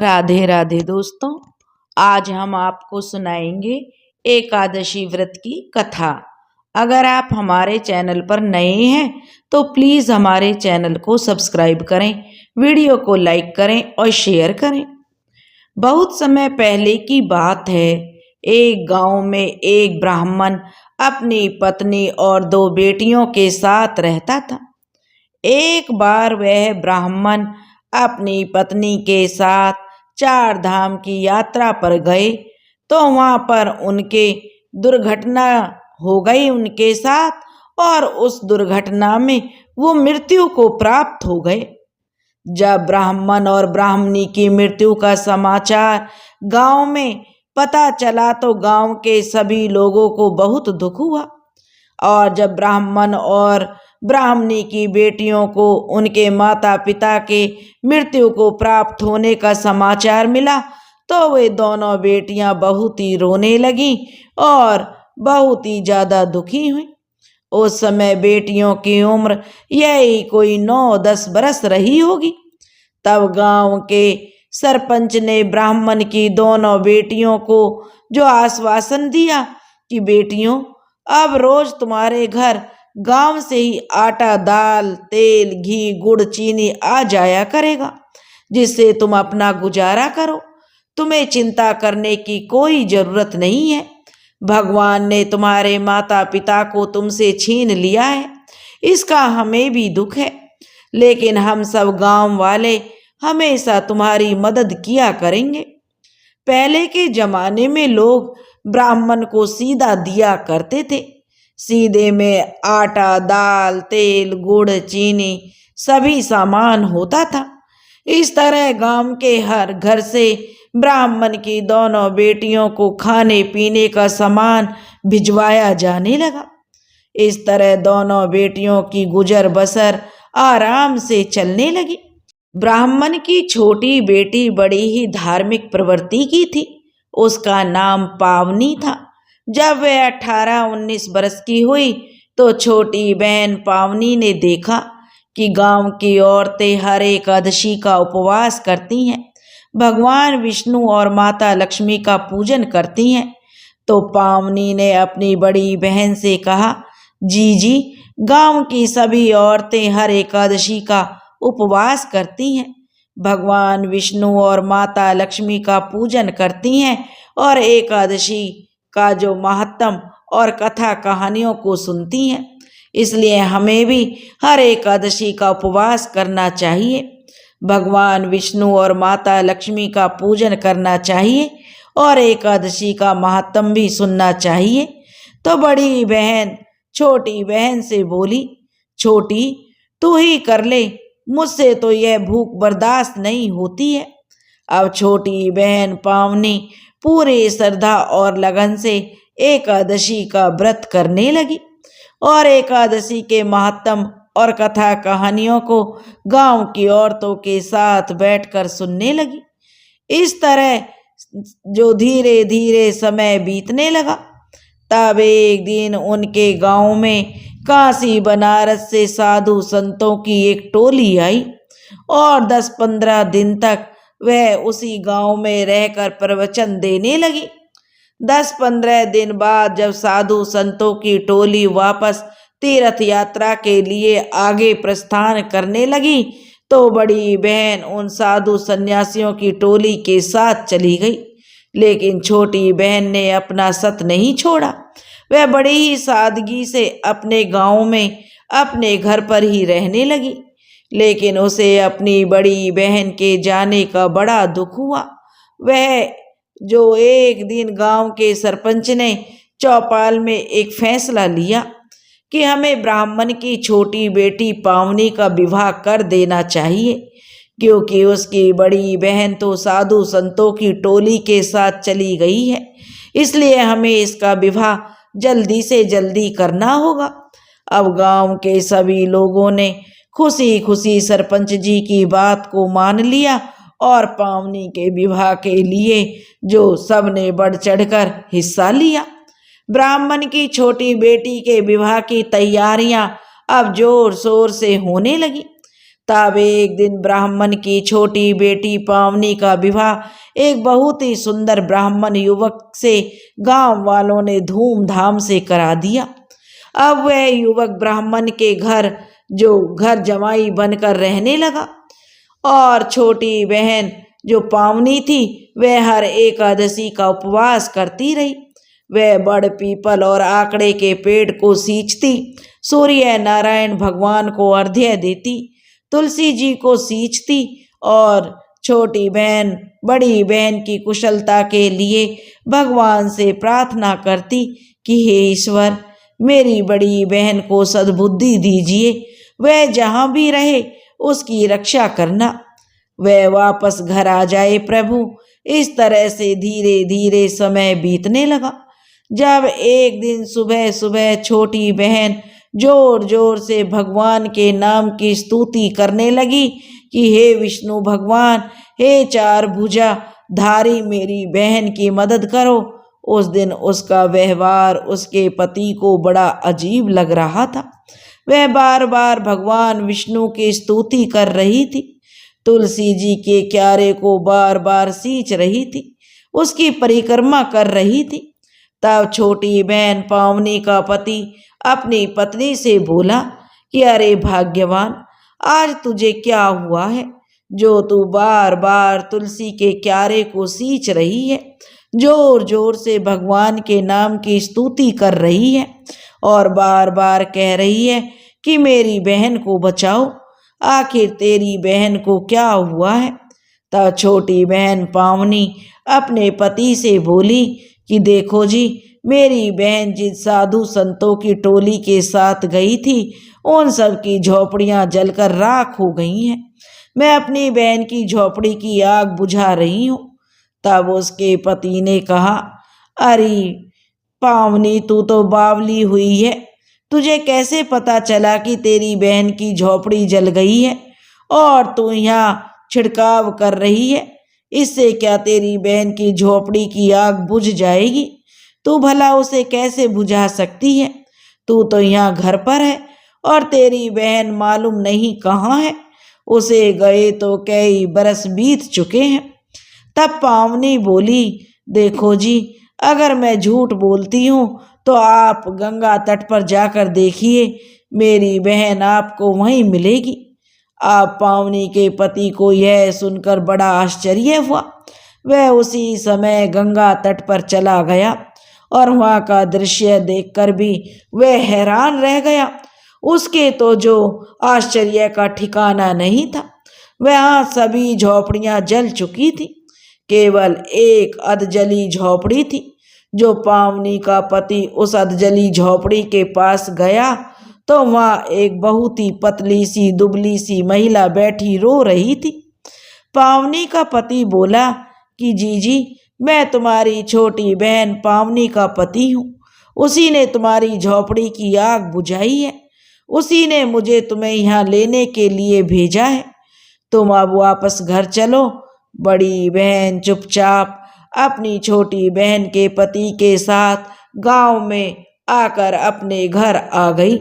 राधे राधे दोस्तों। आज हम आपको सुनाएंगे एकादशी व्रत की कथा। अगर आप हमारे चैनल पर नए हैं तो प्लीज़ हमारे चैनल को सब्सक्राइब करें, वीडियो को लाइक करें और शेयर करें। बहुत समय पहले की बात है। एक गांव में एक ब्राह्मण अपनी पत्नी और दो बेटियों के साथ रहता था। एक बार वह ब्राह्मण अपनी पत्नी के साथ चार धाम की यात्रा पर गए तो वहां पर उनके दुर्घटना हो गई उनके साथ, और उस दुर्घटना में वो मृत्यु को प्राप्त हो गए। जब ब्राह्मण और ब्राह्मणी की मृत्यु का समाचार गांव में पता चला तो गांव के सभी लोगों को बहुत दुख हुआ। और जब ब्राह्मण और ब्राह्मणी की बेटियों को उनके माता पिता के मृत्यु को प्राप्त होने का समाचार मिला तो वे दोनों बेटियां बहुत ही रोने लगीं और बहुत ही ज्यादा दुखी हुई। उस समय बेटियों की उम्र यही कोई 9-10 बरस रही होगी। तब गांव के सरपंच ने ब्राह्मण की दोनों बेटियों को जो आश्वासन दिया कि बेटियों, अब रोज तुम्हारे घर गांव से ही आटा, दाल, तेल, घी, गुड़, चीनी आ जाया करेगा, जिससे तुम अपना गुजारा करो। तुम्हें चिंता करने की कोई जरूरत नहीं है। भगवान ने तुम्हारे माता पिता को तुमसे छीन लिया है, इसका हमें भी दुख है, लेकिन हम सब गांव वाले हमेशा तुम्हारी मदद किया करेंगे। पहले के जमाने में लोग ब्राह्मण को सीधा दिया करते थे। सीधे में आटा, दाल, तेल, गुड़, चीनी सभी सामान होता था। इस तरह गांव के हर घर से ब्राह्मण की दोनों बेटियों को खाने पीने का सामान भिजवाया जाने लगा। इस तरह दोनों बेटियों की गुजर बसर आराम से चलने लगी। ब्राह्मण की छोटी बेटी बड़ी ही धार्मिक प्रवृत्ति की थी। उसका नाम पावनी था। जब वह 18-19 बरस की हुई तो छोटी बहन पावनी ने देखा कि गांव की औरतें हर एकादशी का उपवास करती हैं, भगवान विष्णु और माता लक्ष्मी का पूजन करती हैं। तो पावनी ने अपनी बड़ी बहन से कहा, जी, गांव की सभी औरतें हर एकादशी का उपवास करती हैं, भगवान विष्णु और माता लक्ष्मी का पूजन करती हैं और एकादशी का जो महत्तम और कथा कहानियों को सुनती हैं। इसलिए हमें भी हर एकादशी का उपवास करना चाहिए, भगवान विष्णु और माता लक्ष्मी का पूजन करना चाहिए और एकादशी का महत्तम भी सुनना चाहिए। तो बड़ी बहन छोटी बहन से बोली, छोटी तू ही कर ले, मुझसे तो यह भूख बर्दाश्त नहीं होती है। अब छोटी बहन पावनी पूरे श्रद्धा और लगन से एकादशी का व्रत करने लगी और एकादशी के महत्तम और कथा कहानियों को गांव की औरतों के साथ बैठकर सुनने लगी। इस तरह जो धीरे धीरे समय बीतने लगा, तब एक दिन उनके गांव में काशी बनारस से साधु संतों की एक टोली आई और 10-15 दिन तक वह उसी गांव में रहकर प्रवचन देने लगी। 10-15 दिन बाद जब साधु संतों की टोली वापस तीर्थ यात्रा के लिए आगे प्रस्थान करने लगी तो बड़ी बहन उन साधु सन्यासियों की टोली के साथ चली गई, लेकिन छोटी बहन ने अपना सत नहीं छोड़ा। वह बड़ी ही सादगी से अपने गांव में अपने घर पर ही रहने लगी, लेकिन उसे अपनी बड़ी बहन के जाने का बड़ा दुख हुआ। वह जो एक दिन गांव के सरपंच ने चौपाल में एक फैसला लिया कि हमें ब्राह्मण की छोटी बेटी पावनी का विवाह कर देना चाहिए, क्योंकि उसकी बड़ी बहन तो साधु संतों की टोली के साथ चली गई है, इसलिए हमें इसका विवाह जल्दी से जल्दी करना होगा। अब गांव के सभी लोगों ने खुशी खुशी सरपंच जी की बात को मान लिया और पावनी के विवाह के लिए जो सबने बढ़ चढ़कर हिस्सा लिया। ब्राह्मण की छोटी बेटी के विवाह की तैयारियां अब जोर शोर से होने लगी। तब एक दिन ब्राह्मण की छोटी बेटी पावनी का विवाह एक बहुत ही सुंदर ब्राह्मण युवक से गांव वालों ने धूमधाम से करा दिया। अब वह युवक ब्राह्मण के घर जमाई बनकर रहने लगा और छोटी बहन जो पावनी थी वह हर एकादशी का उपवास करती रही। वह बड़ पीपल और आकड़े के पेड़ को सींचती, सूर्य नारायण भगवान को अर्घ्य देती, तुलसी जी को सींचती और छोटी बहन बड़ी बहन की कुशलता के लिए भगवान से प्रार्थना करती कि हे ईश्वर, मेरी बड़ी बहन को सद्बुद्धि दीजिए, वह जहाँ भी रहे उसकी रक्षा करना, वह वापस घर आ जाए प्रभु। इस तरह से धीरे धीरे समय बीतने लगा। जब एक दिन सुबह सुबह छोटी बहन जोर जोर से भगवान के नाम की स्तुति करने लगी कि हे विष्णु भगवान, हे चार भुजा धारी, मेरी बहन की मदद करो। उस दिन उसका व्यवहार उसके पति को बड़ा अजीब लग रहा था। वह बार बार भगवान विष्णु की स्तुति कर रही थी, तुलसी जी के क्यारे को बार बार सींच रही थी, उसकी परिक्रमा कर रही थी। तब छोटी बहन पावनी का पति अपनी पत्नी से बोला कि अरे भाग्यवान, आज तुझे क्या हुआ है जो तू बार बार तुलसी के क्यारे को सींच रही है, जोर जोर से भगवान के नाम की स्तुति कर रही है और बार बार कह रही है कि मेरी बहन को बचाओ, आखिर तेरी बहन को क्या हुआ है। तब छोटी बहन पावनी अपने पति से बोली कि देखो जी, मेरी बहन जिस साधु संतों की टोली के साथ गई थी उन सब की झोपड़ियां जलकर राख हो गई हैं। मैं अपनी बहन की झोपड़ी की आग बुझा रही हूँ। तब उसके पति ने कहा, अरे पावनी, तू तो बावली हुई है, तुझे कैसे पता चला कि तेरी बहन की झोपड़ी जल गई है और तू यहाँ छिड़काव कर रही है? इससे क्या तेरी बहन की झोपड़ी की आग बुझ जाएगी? तू भला उसे कैसे बुझा सकती है? तू तो यहाँ घर पर है और तेरी बहन मालूम नहीं कहाँ है, उसे गए तो कई बरस बीत चुके हैं। तब पावनी बोली, देखो जी, अगर मैं झूठ बोलती हूँ तो आप गंगा तट पर जाकर देखिए, मेरी बहन आपको वहीं मिलेगी। आप पावनी के पति को यह सुनकर बड़ा आश्चर्य हुआ। वह उसी समय गंगा तट पर चला गया और वहाँ का दृश्य देखकर भी वह हैरान रह गया। उसके तो जो आश्चर्य का ठिकाना नहीं था। वहाँ सभी झोपड़ियाँ जल चुकी थी, केवल एक अधजली झोपड़ी थी। जो पावनी का पति उस अधजली झोपड़ी के पास गया तो वहाँ एक बहुत ही पतली सी दुबली सी महिला बैठी रो रही थी। पावनी का पति बोला कि जीजी, मैं तुम्हारी छोटी बहन पावनी का पति हूँ, उसी ने तुम्हारी झोपड़ी की आग बुझाई है, उसी ने मुझे तुम्हें यहाँ लेने के लिए भेजा है। तुम अब वापस घर चलो। बड़ी बहन चुपचाप अपनी छोटी बहन के पति के साथ गांव में आकर अपने घर आ गई।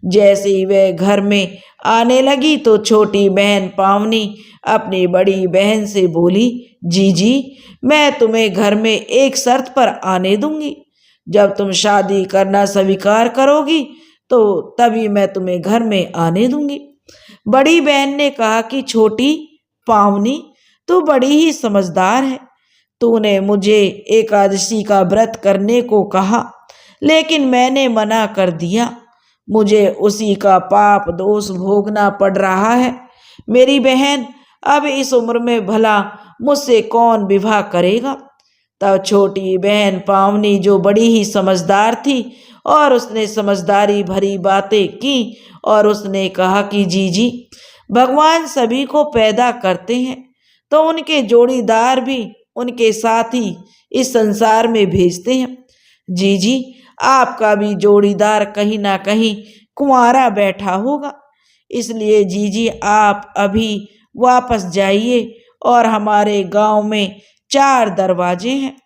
जैसे ही वह घर में आने लगी तो छोटी बहन पावनी अपनी बड़ी बहन से बोली, जीजी, मैं तुम्हें घर में एक शर्त पर आने दूंगी। जब तुम शादी करना स्वीकार करोगी तो तभी मैं तुम्हें घर में आने दूंगी। बड़ी बहन ने कहा कि छोटी पावनी, तू बड़ी ही समझदार है। तूने मुझे एकादशी का व्रत करने को कहा, लेकिन मैंने मना कर दिया। मुझे उसी का पाप दोष भोगना पड़ रहा है। मेरी बहन, अब इस उम्र में भला मुझसे कौन विवाह करेगा? तब छोटी बहन पावनी, जो बड़ी ही समझदार थी, और उसने समझदारी भरी बातें की और उसने कहा कि जीजी, भगवान सभी को पैदा करते हैं तो उनके जोड़ीदार भी उनके साथी इस संसार में भेजते हैं। जीजी, आपका भी जोड़ीदार कहीं ना कहीं कुंवारा बैठा होगा, इसलिए जीजी आप अभी वापस जाइए और हमारे गांव में 4 दरवाजे हैं,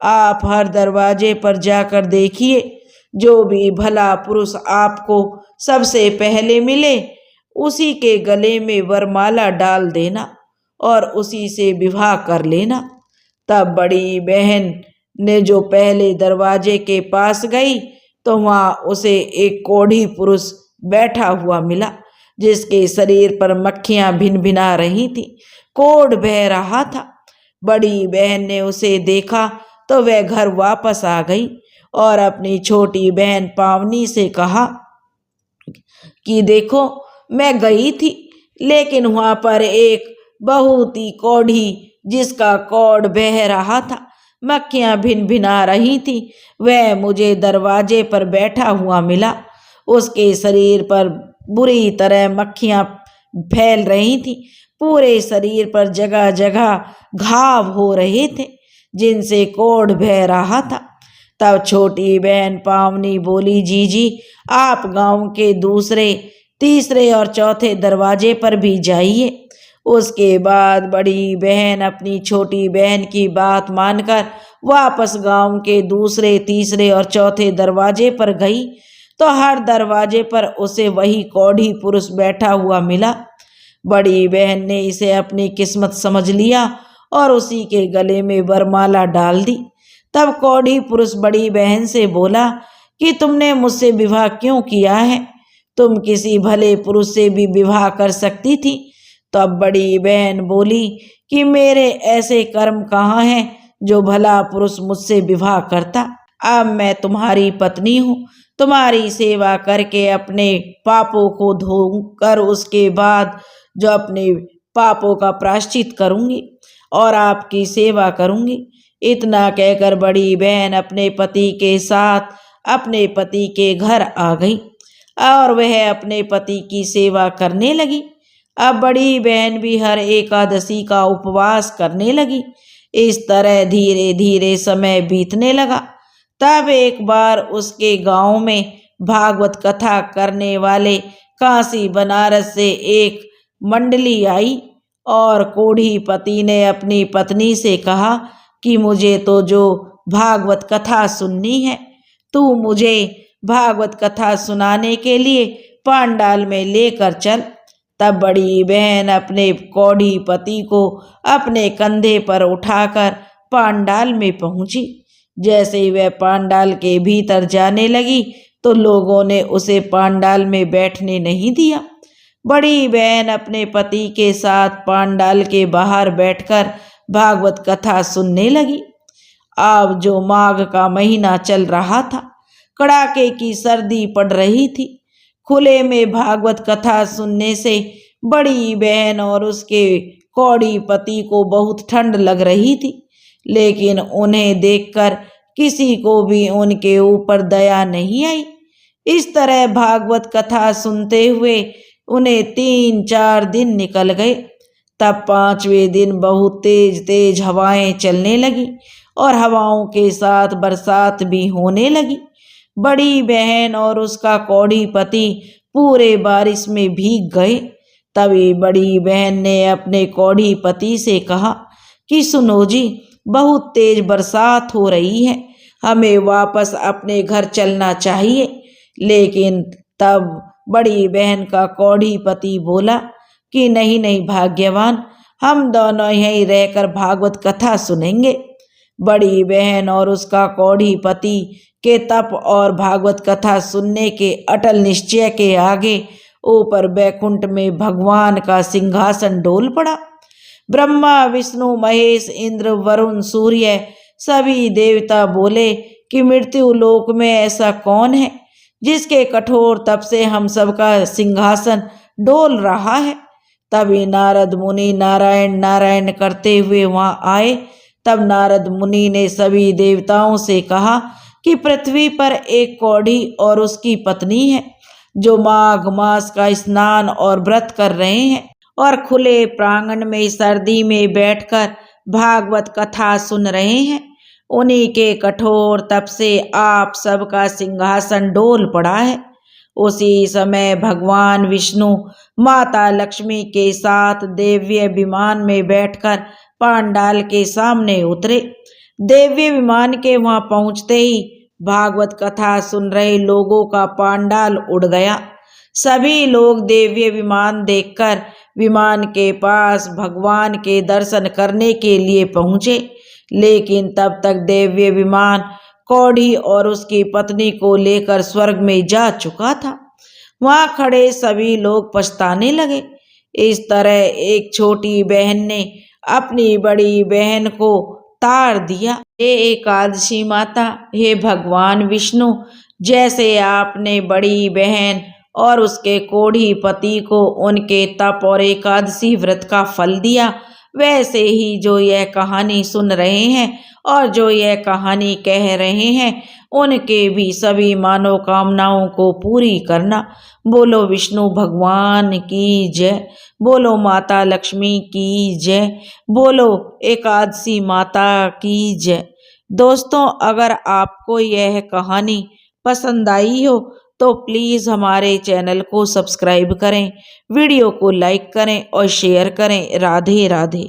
आप हर दरवाजे पर जाकर देखिए। जो भी भला पुरुष आपको सबसे पहले मिले उसी के गले में वरमाला डाल देना और उसी से विवाह कर लेना। तब बड़ी बहन ने जो पहले दरवाजे के पास गई तो वहां उसे एक कोढ़ी पुरुष बैठा हुआ मिला, जिसके शरीर पर मक्खियां भिनभिना रही थी, कोढ़ बह रहा था। बड़ी बहन ने उसे देखा तो वह घर वापस आ गई और अपनी छोटी बहन पावनी से कहा कि देखो, मैं गई थी, लेकिन वहां पर एक बहुत ही कोढ़ी, जिसका कोढ़ बह रहा था, मक्खियां भिनभिना रही थी, वह मुझे दरवाजे पर बैठा हुआ मिला। उसके शरीर पर बुरी तरह मक्खियां फैल रही थी, पूरे शरीर पर जगह जगह घाव हो रहे थे, जिनसे कोढ़ बह रहा था। तब छोटी बहन पावनी बोली, जीजी, आप गांव के दूसरे, तीसरे और चौथे दरवाजे पर भी जाइए। उसके बाद बड़ी बहन अपनी छोटी बहन की बात मानकर वापस गांव के दूसरे, तीसरे और चौथे दरवाजे पर गई तो हर दरवाजे पर उसे वही कोढ़ी पुरुष बैठा हुआ मिला। बड़ी बहन ने इसे अपनी किस्मत समझ लिया और उसी के गले में वरमाला डाल दी। तब कोढ़ी पुरुष बड़ी बहन से बोला कि तुमने मुझसे विवाह क्यों किया है? तुम किसी भले पुरुष से भी विवाह कर सकती थी। तब बड़ी बहन बोली कि मेरे ऐसे कर्म कहाँ हैं जो भला पुरुष मुझसे विवाह करता। अब मैं तुम्हारी पत्नी हूँ, तुम्हारी सेवा करके अपने पापों को धोकर उसके बाद जो अपने पापों का प्रायश्चित करूँगी और आपकी सेवा करूँगी। इतना कहकर बड़ी बहन अपने पति के साथ अपने पति के घर आ गई और वह अपने पति की सेवा करने लगी। अब बड़ी बहन भी हर एकादशी का उपवास करने लगी। इस तरह धीरे धीरे समय बीतने लगा। तब एक बार उसके गांव में भागवत कथा करने वाले काशी बनारस से एक मंडली आई और कोढ़ी पति ने अपनी पत्नी से कहा कि मुझे तो जो भागवत कथा सुननी है, तू मुझे भागवत कथा सुनाने के लिए पांडाल में लेकर चल। तब बड़ी बहन अपने कोढ़ी पति को अपने कंधे पर उठाकर पांडाल में पहुंची। जैसे ही वह पांडाल के भीतर जाने लगी तो लोगों ने उसे पांडाल में बैठने नहीं दिया। बड़ी बहन अपने पति के साथ पांडाल के बाहर बैठकर भागवत कथा सुनने लगी। अब जो माघ का महीना चल रहा था, कड़ाके की सर्दी पड़ रही थी। खुले में भागवत कथा सुनने से बड़ी बहन और उसके कोढ़ी पति को बहुत ठंड लग रही थी, लेकिन उन्हें देखकर किसी को भी उनके ऊपर दया नहीं आई। इस तरह भागवत कथा सुनते हुए उन्हें 3-4 दिन निकल गए। तब 5वें दिन बहुत तेज तेज हवाएं चलने लगी और हवाओं के साथ बरसात भी होने लगी। बड़ी बहन और उसका कोढ़ी पति पूरे बारिश में भीग गए। तभी बड़ी बहन ने अपने कोढ़ी पति से कहा कि सुनो जी, बहुत तेज बरसात हो रही है, हमें वापस अपने घर चलना चाहिए। लेकिन तब बड़ी बहन का कोढ़ी पति बोला कि नहीं नहीं भाग्यवान, हम दोनों यहीं रहकर भागवत कथा सुनेंगे। बड़ी बहन और उसका कोढ़ी पति के तप और भागवत कथा सुनने के अटल निश्चय के आगे ऊपर बैकुंठ में भगवान का सिंहासन डोल पड़ा। ब्रह्मा, विष्णु, महेश, इंद्र, वरुण, सूर्य सभी देवता बोले कि मृत्यु लोक में ऐसा कौन है जिसके कठोर तप से हम सबका सिंहासन डोल रहा है। तभी नारद मुनि नारायण नारायण करते हुए वहां आए। तब नारद मुनि ने सभी देवताओं से कहा कि पृथ्वी पर एक कोढ़ी और उसकी पत्नी है जो माघ मास का स्नान और व्रत कर रहे हैं और खुले प्रांगण में सर्दी में बैठकर भागवत कथा सुन रहे हैं। उन्हीं के कठोर तप से आप सबका सिंहासन डोल पड़ा है। उसी समय भगवान विष्णु माता लक्ष्मी के साथ दिव्य विमान में बैठकर पांडाल के सामने उतरे। दिव्य विमान के वहां पहुंचते ही भागवत कथा सुन रहे लोगों का पांडाल उड़ गया। सभी लोग दिव्य विमान देखकर विमान के पास भगवान के दर्शन करने के लिए पहुंचे, लेकिन तब तक दिव्य विमान कौड़ी और उसकी पत्नी को लेकर स्वर्ग में जा चुका था। वहां खड़े सभी लोग पछताने लगे। इस तरह एक छोटी बहन ने अपनी बड़ी बहन को तार दिया। हे एकादशी माता, हे भगवान विष्णु, जैसे आपने बड़ी बहन और उसके कोढ़ी पति को उनके तप और एकादशी व्रत का फल दिया, वैसे ही जो यह कहानी सुन रहे हैं और जो यह कहानी कह रहे हैं, उनके भी सभी मनोकामनाओं को पूरी करना। बोलो विष्णु भगवान की जय, बोलो माता लक्ष्मी की जय, बोलो एकादशी माता की जय। दोस्तों, अगर आपको यह कहानी पसंद आई हो तो प्लीज़ हमारे चैनल को सब्सक्राइब करें, वीडियो को लाइक करें और शेयर करें। राधे राधे।